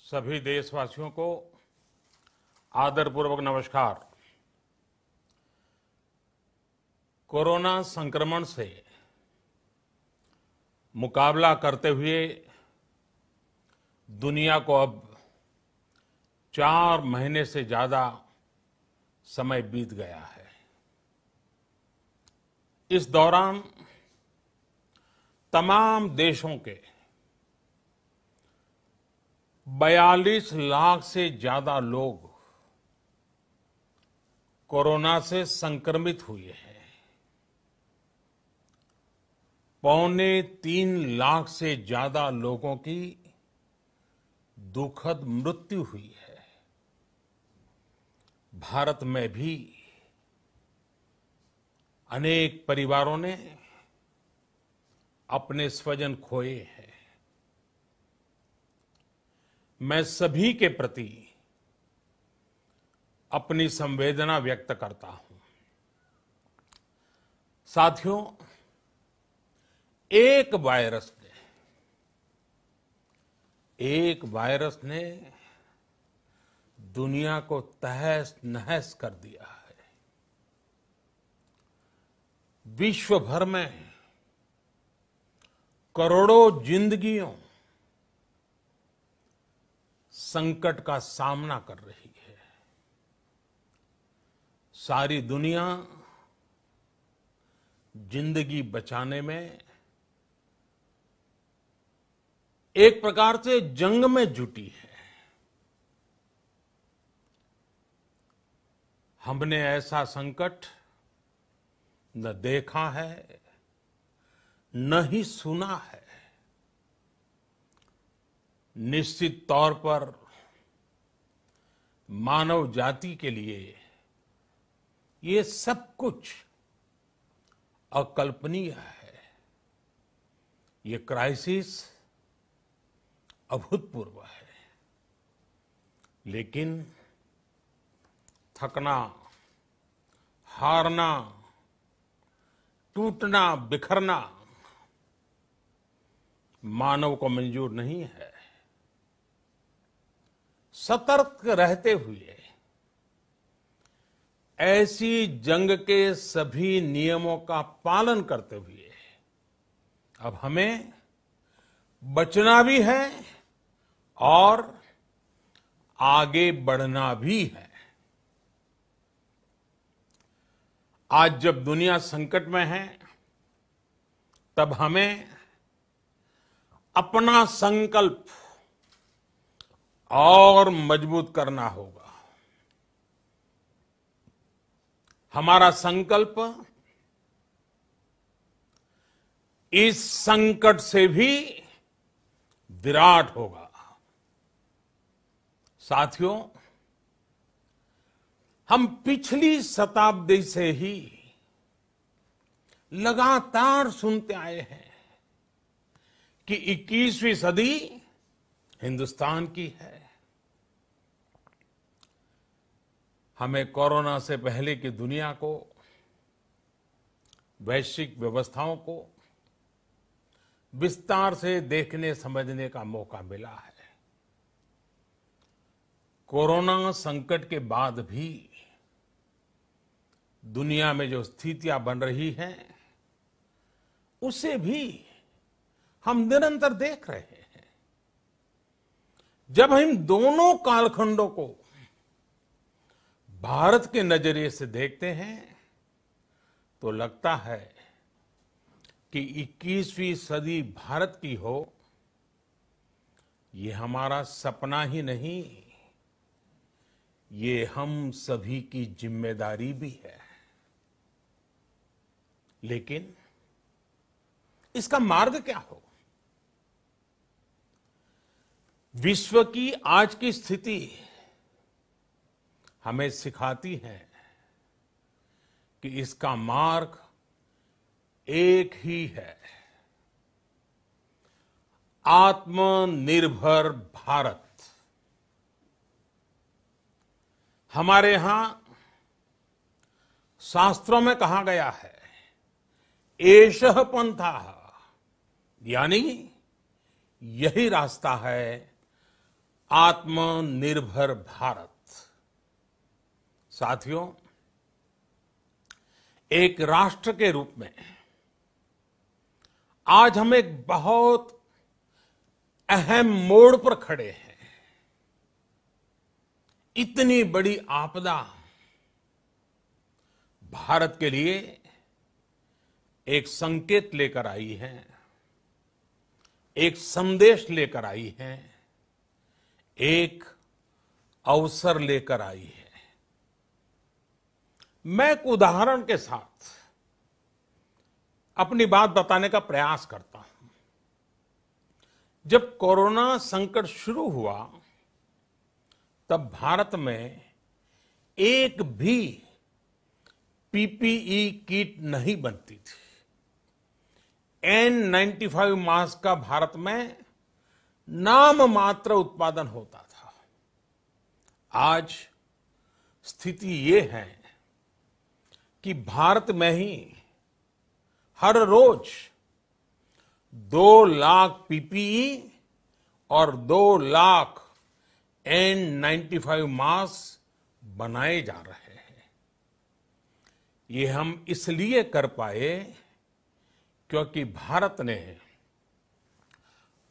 सभी देशवासियों को आदरपूर्वक नमस्कार। कोरोना संक्रमण से मुकाबला करते हुए दुनिया को अब 4 महीने से ज्यादा समय बीत गया है। इस दौरान तमाम देशों के 42 लाख से ज्यादा लोग कोरोना से संक्रमित हुए हैं। 2.25 लाख से ज्यादा लोगों की दुखद मृत्यु हुई है। भारत में भी अनेक परिवारों ने अपने स्वजन खोए हैं। मैं सभी के प्रति अपनी संवेदना व्यक्त करता हूं। साथियों, एक वायरस ने दुनिया को तहस नहस कर दिया है। विश्व भर में करोड़ों जिंदगियों संकट का सामना कर रही है। सारी दुनिया जिंदगी बचाने में एक प्रकार से जंग में जुटी है। हमने ऐसा संकट न देखा है, न ही सुना है। निश्चित तौर पर मानव जाति के लिए ये सब कुछ अकल्पनीय है। ये क्राइसिस अभूतपूर्व है। लेकिन थकना, हारना, टूटना, बिखरना मानव को मंजूर नहीं है। सतर्क रहते हुए ऐसी जंग के सभी नियमों का पालन करते हुए अब हमें बचना भी है और आगे बढ़ना भी है। आज जब दुनिया संकट में है, तब हमें अपना संकल्प और मजबूत करना होगा। हमारा संकल्प इस संकट से भी विराट होगा। साथियों, हम पिछली शताब्दी से ही लगातार सुनते आए हैं कि 21वीं सदी हिंदुस्तान की है। हमें कोरोना से पहले की दुनिया को, वैश्विक व्यवस्थाओं को विस्तार से देखने समझने का मौका मिला है। कोरोना संकट के बाद भी दुनिया में जो स्थितियां बन रही हैं, उसे भी हम निरंतर देख रहे हैं। जब हम दोनों कालखंडों को भारत के नजरिए से देखते हैं तो लगता है कि 21वीं सदी भारत की हो, ये हमारा सपना ही नहीं, ये हम सभी की जिम्मेदारी भी है। लेकिन इसका मार्ग क्या हो? विश्व की आज की स्थिति हमें सिखाती है कि इसका मार्ग एक ही है, आत्मनिर्भर भारत। हमारे यहां शास्त्रों में कहा गया है, एषः पंथः, यानी यही रास्ता है आत्मनिर्भर भारत। साथियों, एक राष्ट्र के रूप में आज हम एक बहुत अहम मोड़ पर खड़े हैं। इतनी बड़ी आपदा भारत के लिए एक संकेत लेकर आई है, एक संदेश लेकर आई है, एक अवसर लेकर आई है। मैं एक उदाहरण के साथ अपनी बात बताने का प्रयास करता हूं। जब कोरोना संकट शुरू हुआ तब भारत में एक भी पीपीई किट नहीं बनती थी। N95 मास्क का भारत में नाम मात्र उत्पादन होता था। आज स्थिति ये है कि भारत में ही हर रोज 2 लाख पीपीई और 2 लाख N95 मास्क बनाए जा रहे हैं। ये हम इसलिए कर पाए क्योंकि भारत ने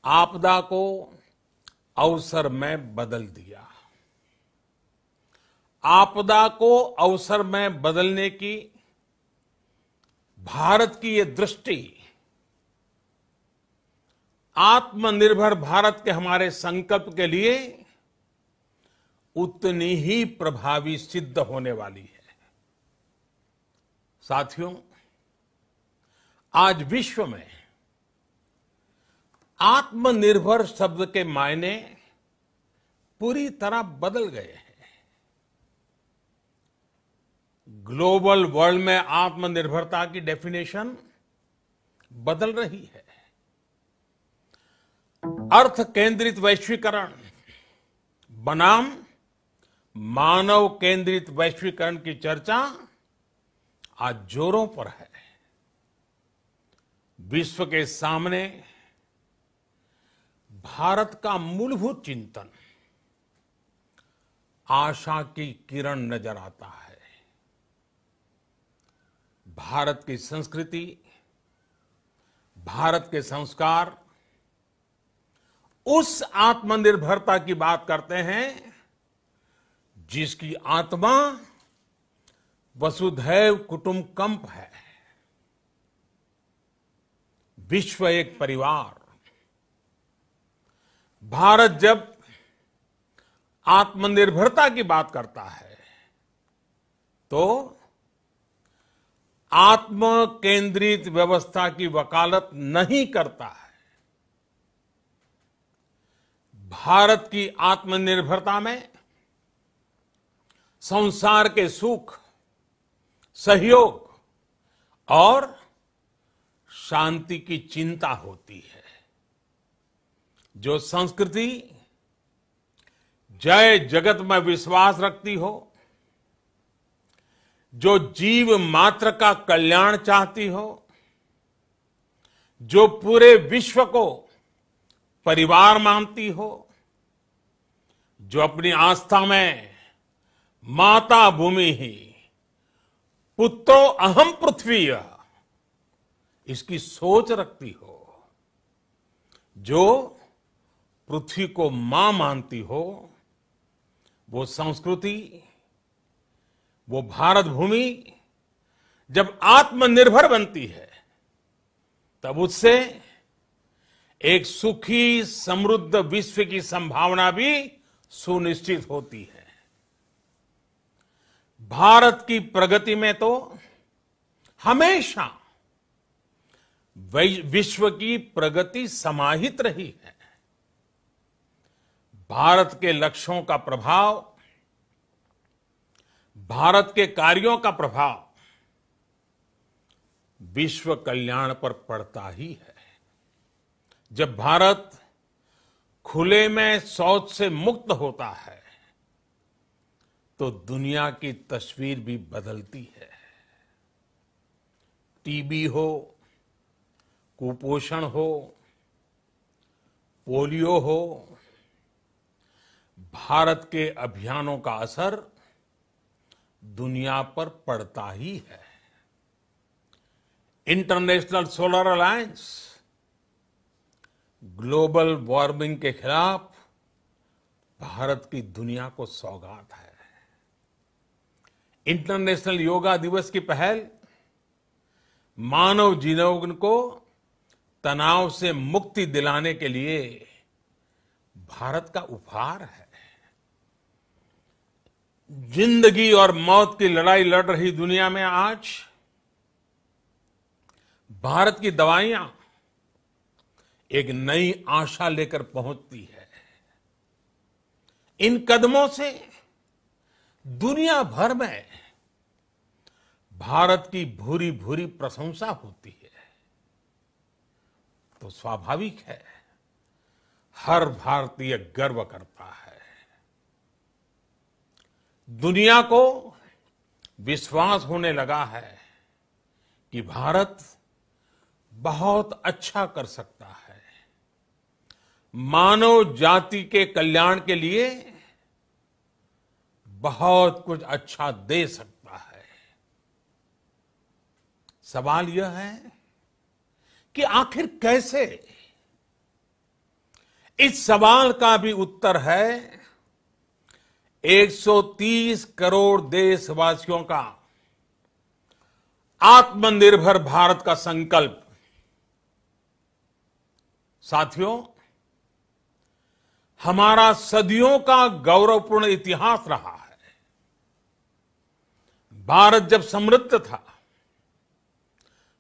आपदा को अवसर में बदल दिया। आपदा को अवसर में बदलने की भारत की ये दृष्टि आत्मनिर्भर भारत के हमारे संकल्प के लिए उतनी ही प्रभावी सिद्ध होने वाली है। साथियों, आज विश्व में आत्मनिर्भर शब्द के मायने पूरी तरह बदल गए हैं। ग्लोबल वर्ल्ड में आत्मनिर्भरता की डेफिनेशन बदल रही है। अर्थ केंद्रित वैश्वीकरण बनाम मानव केंद्रित वैश्वीकरण की चर्चा आज जोरों पर है। विश्व के सामने भारत का मूलभूत चिंतन आशा की किरण नजर आता है। भारत की संस्कृति, भारत के संस्कार उस आत्मनिर्भरता की बात करते हैं जिसकी आत्मा वसुधैव कुटुंबकम है। विश्व एक परिवार। भारत जब आत्मनिर्भरता की बात करता है तो आत्म केंद्रित व्यवस्था की वकालत नहीं करता है। भारत की आत्मनिर्भरता में संसार के सुख, सहयोग और शांति की चिंता होती है। जो संस्कृति जय जगत में विश्वास रखती हो, जो जीव मात्र का कल्याण चाहती हो, जो पूरे विश्व को परिवार मानती हो, जो अपनी आस्था में माता भूमि ही पुत्रो अहम पृथ्वी इसकी सोच रखती हो, जो पृथ्वी को मां मानती हो, वो संस्कृति, वो भारत भूमि जब आत्मनिर्भर बनती है तब उससे एक सुखी समृद्ध विश्व की संभावना भी सुनिश्चित होती है। भारत की प्रगति में तो हमेशा विश्व की प्रगति समाहित रही है। भारत के लक्ष्यों का प्रभाव, भारत के कार्यों का प्रभाव विश्व कल्याण पर पड़ता ही है। जब भारत खुले में शौच से मुक्त होता है तो दुनिया की तस्वीर भी बदलती है। टीबी हो, कुपोषण हो, पोलियो हो, भारत के अभियानों का असर दुनिया पर पड़ता ही है। International solar alliance global warming के खिलाफ भारत की दुनिया को सौगात है। इंटरनेशनल योगा दिवस की पहल मानव जीवन को तनाव से मुक्ति दिलाने के लिए भारत का उपहार है। जिंदगी और मौत की लड़ाई लड़ रही दुनिया में आज भारत की दवाइयां एक नई आशा लेकर पहुंचती है। इन कदमों से दुनिया भर में भारत की भूरी भूरी प्रशंसा होती है। तो स्वाभाविक है, हर भारतीय गर्व करता है। दुनिया को विश्वास होने लगा है कि भारत बहुत अच्छा कर सकता है, मानव जाति के कल्याण के लिए बहुत कुछ अच्छा दे सकता है। सवाल यह है कि आखिर कैसे? इस सवाल का भी उत्तर है 130 करोड़ देशवासियों का आत्मनिर्भर भारत का संकल्प। साथियों, हमारा सदियों का गौरवपूर्ण इतिहास रहा है। भारत जब समृद्ध था,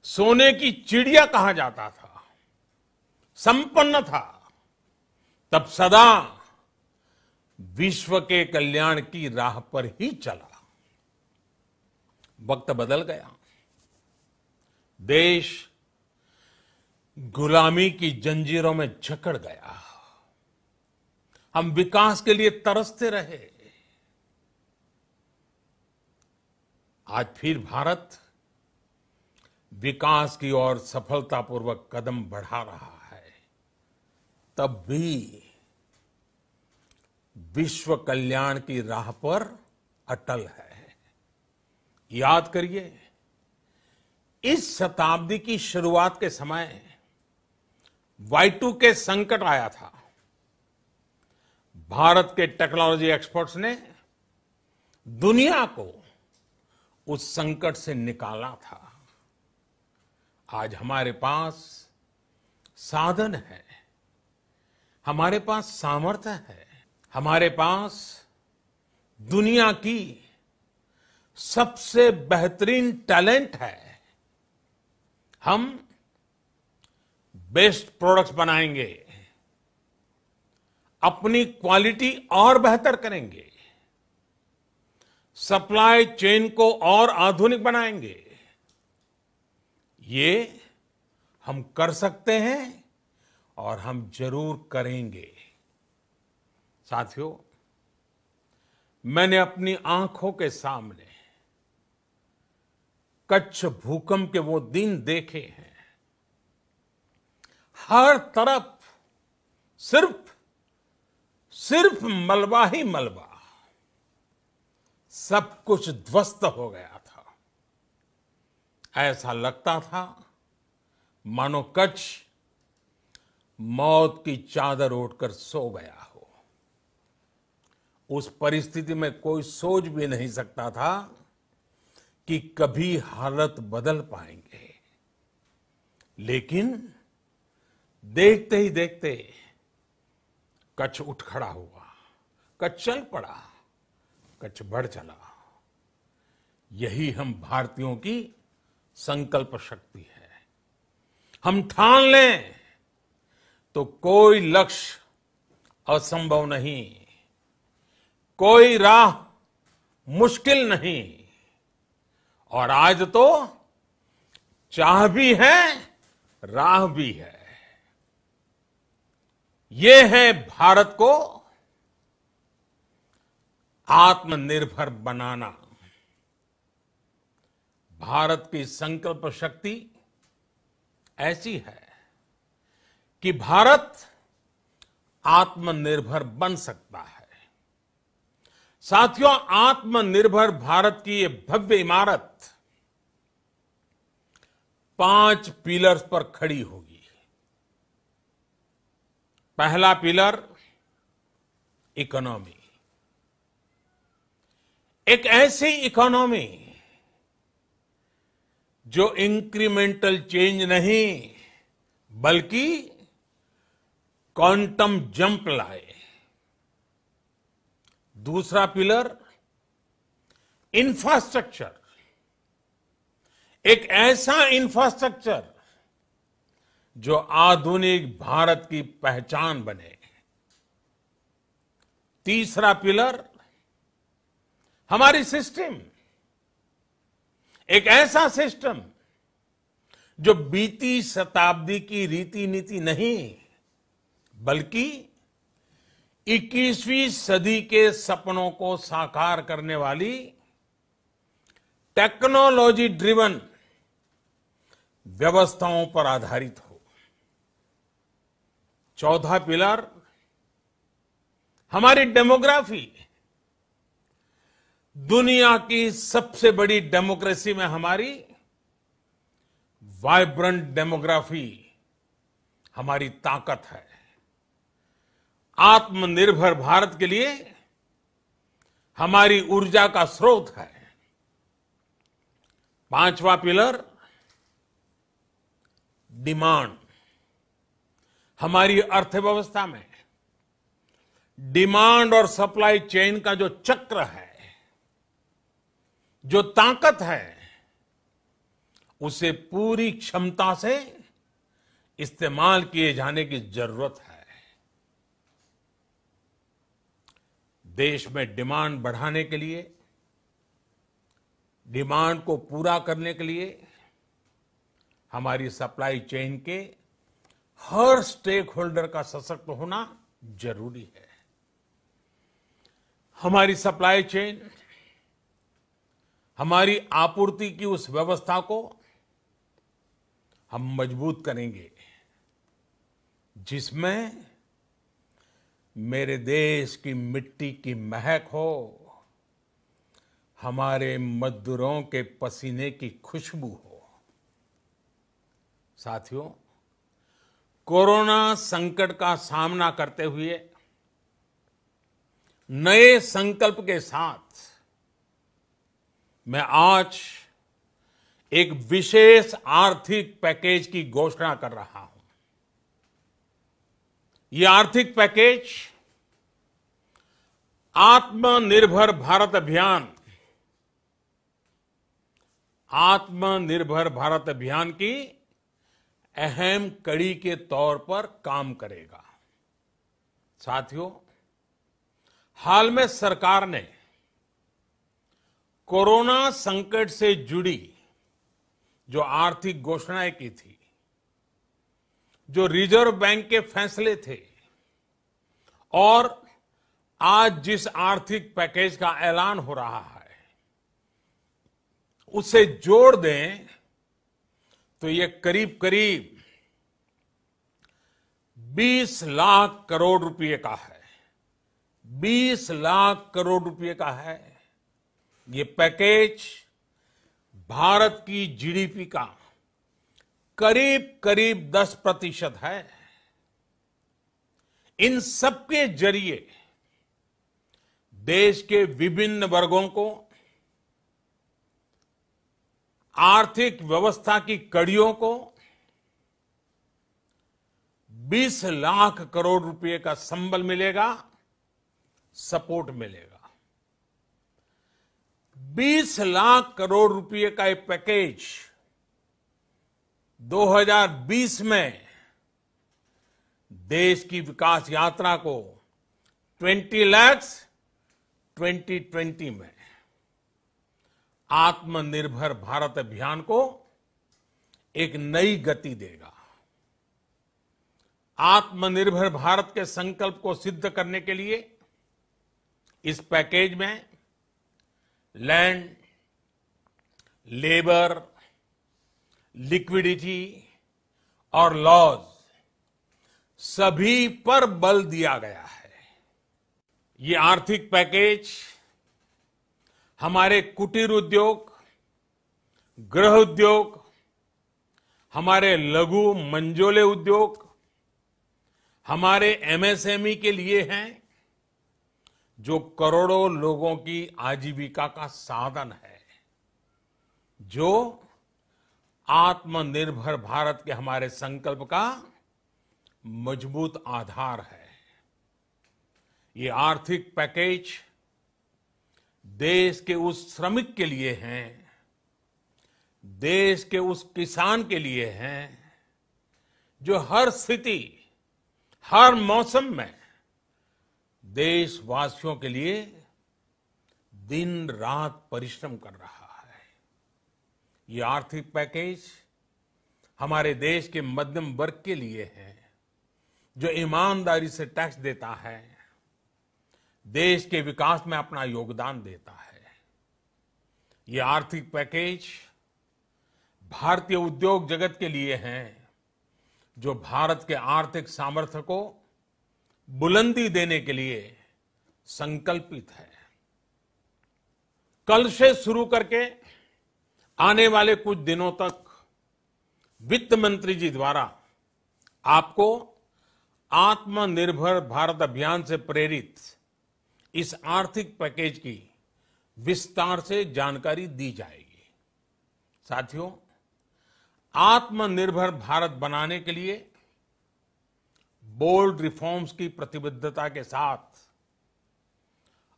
सोने की चिड़िया कहा जाता था, संपन्न था, तब सदा विश्व के कल्याण की राह पर ही चला। वक्त बदल गया, देश गुलामी की जंजीरों में जकड़ गया। हम विकास के लिए तरसते रहे। आज फिर भारत विकास की ओर सफलतापूर्वक कदम बढ़ा रहा है। तब भी विश्व कल्याण की राह पर अटल है। याद करिए, इस शताब्दी की शुरुआत के समय Y2K संकट आया था। भारत के टेक्नोलॉजी एक्सपर्ट्स ने दुनिया को उस संकट से निकाला था। आज हमारे पास साधन है, हमारे पास सामर्थ्य है, हमारे पास दुनिया की सबसे बेहतरीन टैलेंट है। हम बेस्ट प्रोडक्ट्स बनाएंगे, अपनी क्वालिटी और बेहतर करेंगे, सप्लाई चेन को और आधुनिक बनाएंगे। ये हम कर सकते हैं और हम जरूर करेंगे। साथियों, मैंने अपनी आंखों के सामने कच्छ भूकंप के वो दिन देखे हैं। हर तरफ सिर्फ मलबा ही मलबा, सब कुछ ध्वस्त हो गया था। ऐसा लगता था मानो कच्छ मौत की चादर ओढ़कर सो गया हो। उस परिस्थिति में कोई सोच भी नहीं सकता था कि कभी हालत बदल पाएंगे। लेकिन देखते ही देखते कच्छ उठ खड़ा हुआ, कच्छ चल पड़ा, कच्छ बढ़ चला। यही हम भारतीयों की संकल्प शक्ति है। हम ठान लें तो कोई लक्ष्य असंभव नहीं, कोई राह मुश्किल नहीं। और आज तो चाह भी है, राह भी है। ये है भारत को आत्मनिर्भर बनाना। भारत की संकल्प शक्ति ऐसी है कि भारत आत्मनिर्भर बन सकता है। साथियों, आत्मनिर्भर भारत की ये भव्य इमारत 5 पिलर्स पर खड़ी होगी। पहला पिलर इकोनॉमी। एक ऐसी इकोनॉमी जो इंक्रीमेंटल चेंज नहीं बल्कि क्वांटम जंप लाए। दूसरा पिलर इंफ्रास्ट्रक्चर। एक ऐसा इंफ्रास्ट्रक्चर जो आधुनिक भारत की पहचान बने। तीसरा पिलर हमारी सिस्टम। एक ऐसा सिस्टम जो बीती शताब्दी की रीति नीति नहीं बल्कि 21वीं सदी के सपनों को साकार करने वाली टेक्नोलॉजी ड्रिवन व्यवस्थाओं पर आधारित हो। चौथा पिलर हमारी डेमोग्राफी। दुनिया की सबसे बड़ी डेमोक्रेसी में हमारी वाइब्रेंट डेमोग्राफी हमारी ताकत है। आत्मनिर्भर भारत के लिए हमारी ऊर्जा का स्रोत है। पांचवा पिलर डिमांड। हमारी अर्थव्यवस्था में डिमांड और सप्लाई चेन का जो चक्र है, जो ताकत है, उसे पूरी क्षमता से इस्तेमाल किए जाने की जरूरत है। देश में डिमांड बढ़ाने के लिए, डिमांड को पूरा करने के लिए हमारी सप्लाई चेन के हर स्टेक होल्डर का सशक्त होना जरूरी है। हमारी सप्लाई चेन, हमारी आपूर्ति की उस व्यवस्था को हम मजबूत करेंगे जिसमें मेरे देश की मिट्टी की महक हो, हमारे मजदूरों के पसीने की खुशबू हो। साथियों, कोरोना संकट का सामना करते हुए नए संकल्प के साथ मैं आज एक विशेष आर्थिक पैकेज की घोषणा कर रहा हूं। यह आर्थिक पैकेज आत्मनिर्भर भारत अभियान, आत्मनिर्भर भारत अभियान की अहम कड़ी के तौर पर काम करेगा। साथियों, हाल में सरकार ने कोरोना संकट से जुड़ी जो आर्थिक घोषणाएं की थी, जो रिजर्व बैंक के फैसले थे और आज जिस आर्थिक पैकेज का ऐलान हो रहा है, उसे जोड़ दें तो ये करीब करीब 20 लाख करोड़ रुपए का है। 20 लाख करोड़ रुपए का है। ये पैकेज भारत की जीडीपी का करीब करीब 10% है। इन सबके जरिए देश के विभिन्न वर्गों को आर्थिक व्यवस्था की कड़ियों को 20 लाख करोड़ रुपए का संबल मिलेगा, सपोर्ट मिलेगा। 20 लाख करोड़ रुपए का एक पैकेज 2020 में देश की विकास यात्रा को 20 lakhs 2020 में आत्मनिर्भर भारत अभियान को एक नई गति देगा। आत्मनिर्भर भारत के संकल्प को सिद्ध करने के लिए इस पैकेज में लैंड, लेबर, लिक्विडिटी और लॉज सभी पर बल दिया गया है। ये आर्थिक पैकेज हमारे कुटीर उद्योग, गृह उद्योग, हमारे लघु मंझोले उद्योग, हमारे एमएसएमई के लिए हैं, जो करोड़ों लोगों की आजीविका का साधन है, जो आत्मनिर्भर भारत के हमारे संकल्प का मजबूत आधार है। ये आर्थिक पैकेज देश के उस श्रमिक के लिए हैं, देश के उस किसान के लिए हैं, जो हर स्थिति, हर मौसम में देशवासियों के लिए दिन रात परिश्रम कर रहा है। ये आर्थिक पैकेज हमारे देश के मध्यम वर्ग के लिए है, जो ईमानदारी से टैक्स देता है, देश के विकास में अपना योगदान देता है। ये आर्थिक पैकेज भारतीय उद्योग जगत के लिए हैं, जो भारत के आर्थिक सामर्थ्य को बुलंदी देने के लिए संकल्पित है। कल से शुरू करके आने वाले कुछ दिनों तक वित्त मंत्री जी द्वारा आपको आत्मनिर्भर भारत अभियान से प्रेरित इस आर्थिक पैकेज की विस्तार से जानकारी दी जाएगी। साथियों, आत्मनिर्भर भारत बनाने के लिए बोल्ड रिफॉर्म्स की प्रतिबद्धता के साथ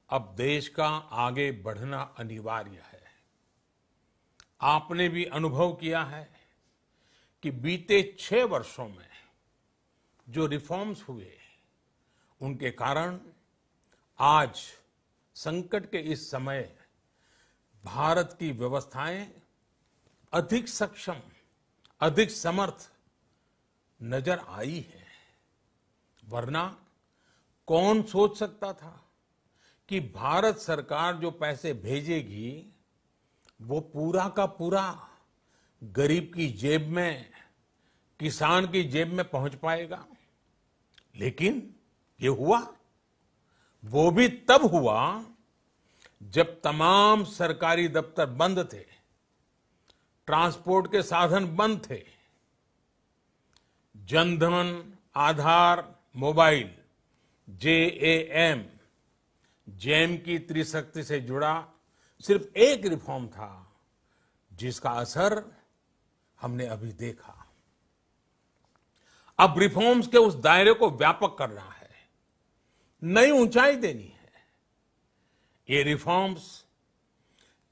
अब देश का आगे बढ़ना अनिवार्य है। आपने भी अनुभव किया है कि बीते 6 वर्षों में जो रिफॉर्म्स हुए, उनके कारण आज संकट के इस समय भारत की व्यवस्थाएं अधिक सक्षम, अधिक समर्थ नजर आई है। वरना कौन सोच सकता था कि भारत सरकार जो पैसे भेजेगी वो पूरा का पूरा गरीब की जेब में, किसान की जेब में पहुंच पाएगा। लेकिन ये हुआ, वो भी तब हुआ जब तमाम सरकारी दफ्तर बंद थे, ट्रांसपोर्ट के साधन बंद थे। जनधन, आधार, मोबाइल, जेएएम, जैम की त्रिशक्ति से जुड़ा सिर्फ एक रिफॉर्म था, जिसका असर हमने अभी देखा। अब रिफॉर्म्स के उस दायरे को व्यापक करना है, नई ऊंचाई देनी है। ये रिफॉर्म्स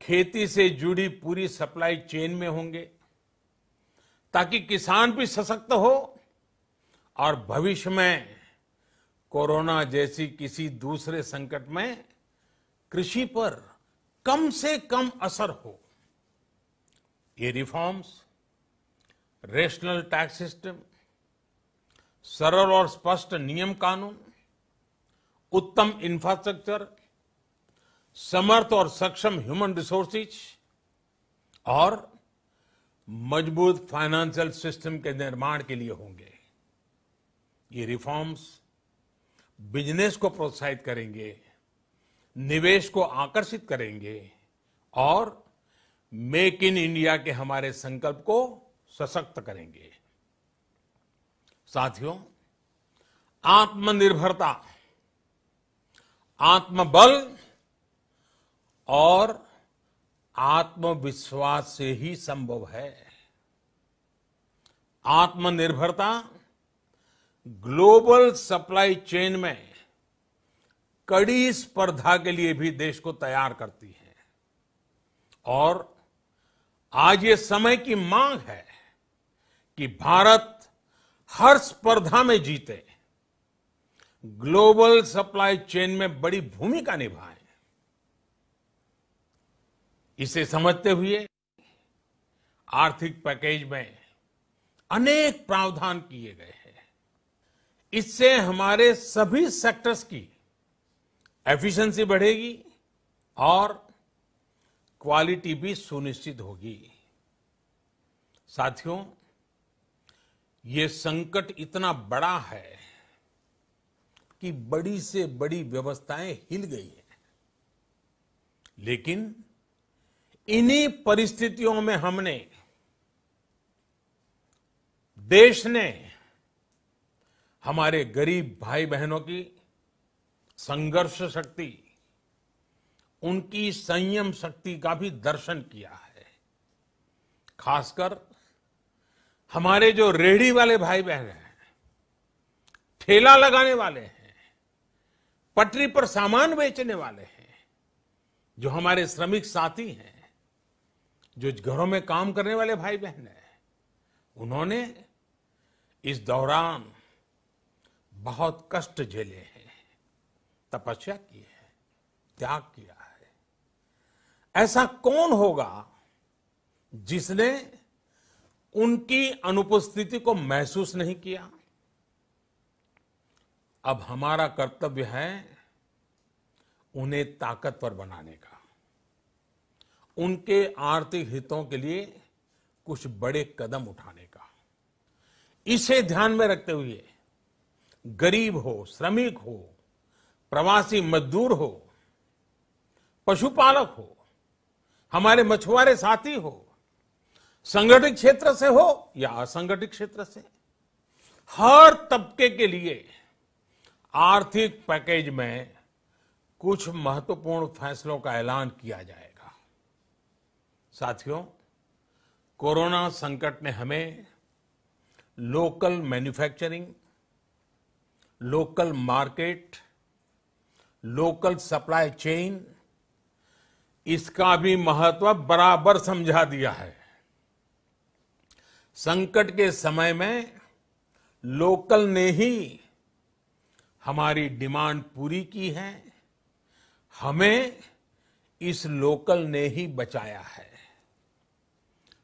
खेती से जुड़ी पूरी सप्लाई चेन में होंगे, ताकि किसान भी सशक्त हो और भविष्य में कोरोना जैसी किसी दूसरे संकट में कृषि पर कम से कम असर हो। ये रिफॉर्म्स रेशनल टैक्स सिस्टम, सरल और स्पष्ट नियम कानून, उत्तम इंफ्रास्ट्रक्चर, समर्थ और सक्षम ह्यूमन रिसोर्सेज और मजबूत फाइनेंशियल सिस्टम के निर्माण के लिए होंगे। ये रिफॉर्म्स बिजनेस को प्रोत्साहित करेंगे, निवेश को आकर्षित करेंगे और मेक इन इंडिया के हमारे संकल्प को सशक्त करेंगे। साथियों, आत्मनिर्भरता, आत्मबल और आत्मविश्वास से ही संभव है। आत्मनिर्भरता ग्लोबल सप्लाई चेन में कड़ी स्पर्धा के लिए भी देश को तैयार करती है और आज ये समय की मांग है कि भारत हर स्पर्धा में जीते, ग्लोबल सप्लाई चेन में बड़ी भूमिका निभाए। इसे समझते हुए आर्थिक पैकेज में अनेक प्रावधान किए गए हैं। इससे हमारे सभी सेक्टर्स की एफिशिएंसी बढ़ेगी और क्वालिटी भी सुनिश्चित होगी। साथियों, ये संकट इतना बड़ा है कि बड़ी से बड़ी व्यवस्थाएं हिल गई हैं। लेकिन इन्हीं परिस्थितियों में हमने, देश ने हमारे गरीब भाई बहनों की संघर्ष शक्ति, उनकी संयम शक्ति का भी दर्शन किया है। खासकर हमारे जो रेहड़ी वाले भाई बहन हैं, ठेला लगाने वाले हैं, पटरी पर सामान बेचने वाले हैं, जो हमारे श्रमिक साथी हैं, जो घरों में काम करने वाले भाई बहन हैं, उन्होंने इस दौरान बहुत कष्ट झेले हैं, तपस्या की है, त्याग किया है। ऐसा कौन होगा जिसने उनकी अनुपस्थिति को महसूस नहीं किया? अब हमारा कर्तव्य है उन्हें ताकतवर बनाने का, उनके आर्थिक हितों के लिए कुछ बड़े कदम उठाने का। इसे ध्यान में रखते हुए गरीब हो, श्रमिक हो, प्रवासी मजदूर हो, पशुपालक हो, हमारे मछुआरे साथी हो, संगठित क्षेत्र से हो या असंगठित क्षेत्र से, हर तबके के लिए आर्थिक पैकेज में कुछ महत्वपूर्ण फैसलों का ऐलान किया जाएगा। साथियों, कोरोना संकट ने हमें local manufacturing, local market, local supply chain, इसका भी महत्व बराबर समझा दिया है। संकट के समय में लोकल ने ही हमारी डिमांड पूरी की है, हमें इस लोकल ने ही बचाया है।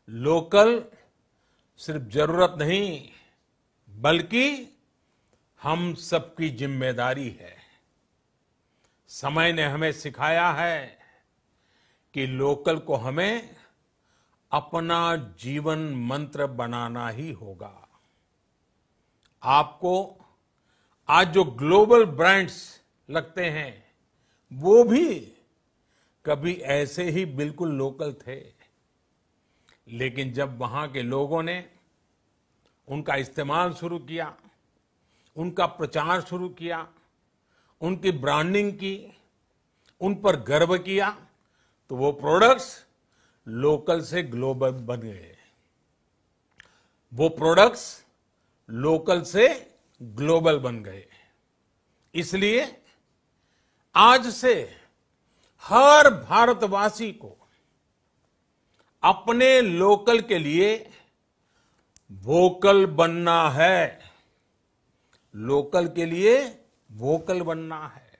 लोकल सिर्फ जरूरत नहीं, बल्कि हम सबकी जिम्मेदारी है। समय ने हमें सिखाया है कि लोकल को हमें अपना जीवन मंत्र बनाना ही होगा। आपको आज जो ग्लोबल ब्रांड्स लगते हैं, वो भी कभी ऐसे ही बिल्कुल लोकल थे, लेकिन जब वहां के लोगों ने उनका इस्तेमाल शुरू किया, उनका प्रचार शुरू किया, उनकी ब्रांडिंग की, उन पर गर्व किया, तो वो प्रोडक्ट्स लोकल से ग्लोबल बन गए। वो प्रोडक्ट्स लोकल से ग्लोबल बन गए। इसलिए आज से हर भारतवासी को अपने लोकल के लिए वोकल बनना है। लोकल के लिए वोकल बनना है।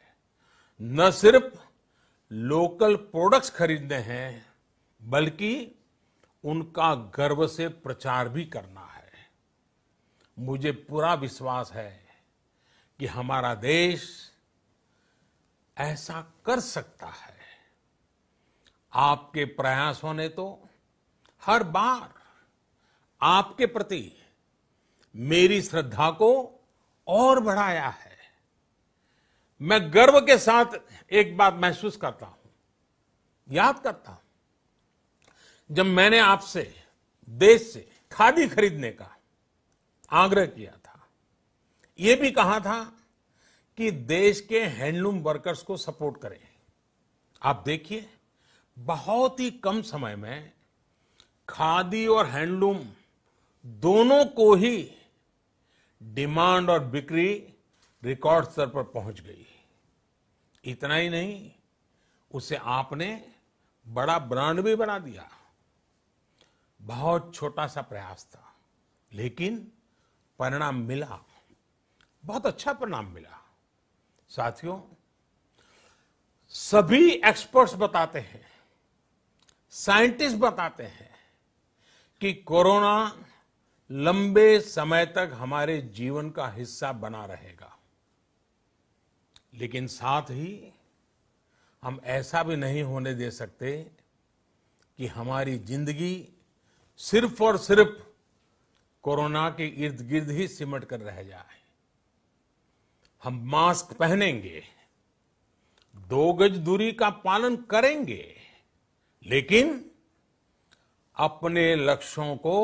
न सिर्फ लोकल प्रोडक्ट्स खरीदने हैं, बल्कि उनका गर्व से प्रचार भी करना है। मुझे पूरा विश्वास है कि हमारा देश ऐसा कर सकता है। आपके प्रयासों ने तो हर बार आपके प्रति मेरी श्रद्धा को और बढ़ाया है। मैं गर्व के साथ एक बात महसूस करता हूं, याद करता हूं, जब मैंने आपसे देश से खादी खरीदने का आग्रह किया था, यह भी कहा था कि देश के हैंडलूम वर्कर्स को सपोर्ट करें। आप देखिए, बहुत ही कम समय में खादी और हैंडलूम दोनों को ही डिमांड और बिक्री रिकॉर्ड स्तर पर पहुंच गई। इतना ही नहीं, उसे आपने बड़ा ब्रांड भी बना दिया। बहुत छोटा सा प्रयास था, लेकिन परिणाम मिला, बहुत अच्छा परिणाम मिला। साथियों, सभी एक्सपर्ट्स बताते हैं, साइंटिस्ट बताते हैं कि कोरोना लंबे समय तक हमारे जीवन का हिस्सा बना रहेगा। लेकिन साथ ही हम ऐसा भी नहीं होने दे सकते कि हमारी जिंदगी सिर्फ और सिर्फ कोरोना के इर्द गिर्द ही सिमट कर रह जाए। हम मास्क पहनेंगे, 2 गज दूरी का पालन करेंगे, लेकिन अपने लक्ष्यों को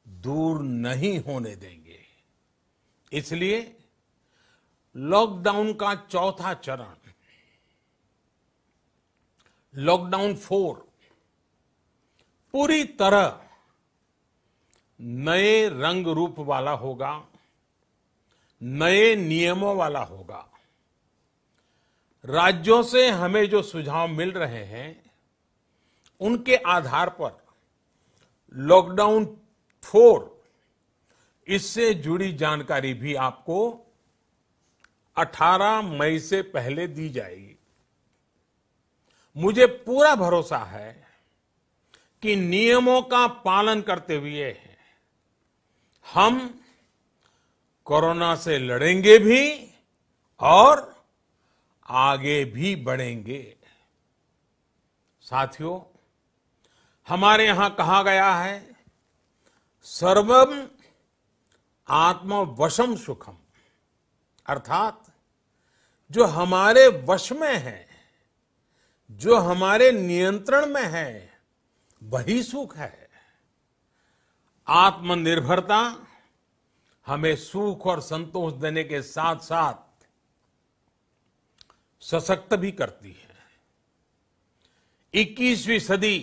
दूर नहीं होने देंगे। इसलिए लॉकडाउन का चौथा चरण, लॉकडाउन 4, पूरी तरह नए रंग रूप वाला होगा, नए नियमों वाला होगा। राज्यों से हमें जो सुझाव मिल रहे हैं, उनके आधार पर लॉकडाउन 4, इससे जुड़ी जानकारी भी आपको 18 मई से पहले दी जाएगी। मुझे पूरा भरोसा है कि नियमों का पालन करते हुए हम कोरोना से लड़ेंगे भी और आगे भी बढ़ेंगे। साथियों, हमारे यहां कहा गया है, सर्वम आत्मवशम सुखम, अर्थात जो हमारे वश में है, जो हमारे नियंत्रण में है, वही सुख है। आत्मनिर्भरता हमें सुख और संतोष देने के साथ साथ सशक्त भी करती है। 21वीं सदी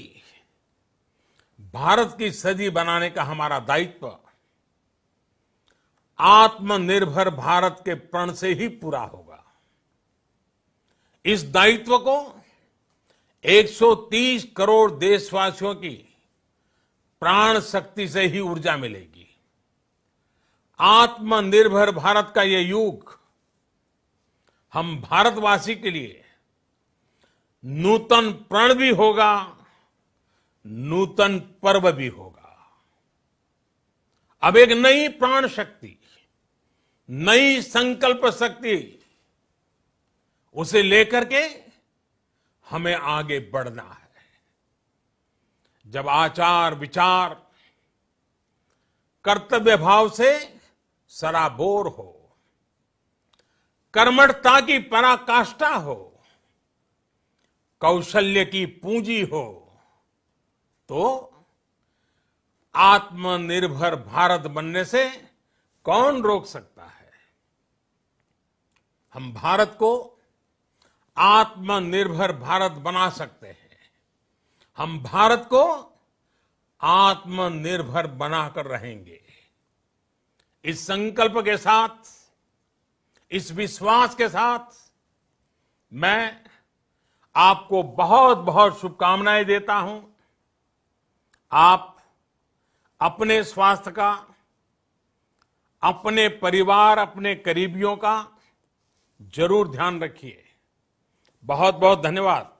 भारत की सदी बनाने का हमारा दायित्व आत्मनिर्भर भारत के प्रण से ही पूरा होगा। इस दायित्व को 130 करोड़ देशवासियों की प्राण शक्ति से ही ऊर्जा मिलेगी। आत्मनिर्भर भारत का ये युग हम भारतवासी के लिए नूतन प्रण भी होगा, नूतन पर्व भी होगा। अब एक नई प्राण शक्ति, नई संकल्प शक्ति, उसे लेकर के हमें आगे बढ़ना है। जब आचार विचार कर्तव्य भाव से सराबोर हो, कर्मठता की पराकाष्ठा हो, कौशल्य की पूंजी हो, तो आत्मनिर्भर भारत बनने से कौन रोक सकता है। हम भारत को आत्मनिर्भर भारत बना सकते हैं। हम भारत को आत्मनिर्भर बनाकर रहेंगे। इस संकल्प के साथ, इस विश्वास के साथ मैं आपको बहुत बहुत शुभकामनाएं देता हूं। आप अपने स्वास्थ्य का, अपने परिवार, अपने करीबियों का जरूर ध्यान रखिए। बहुत बहुत धन्यवाद।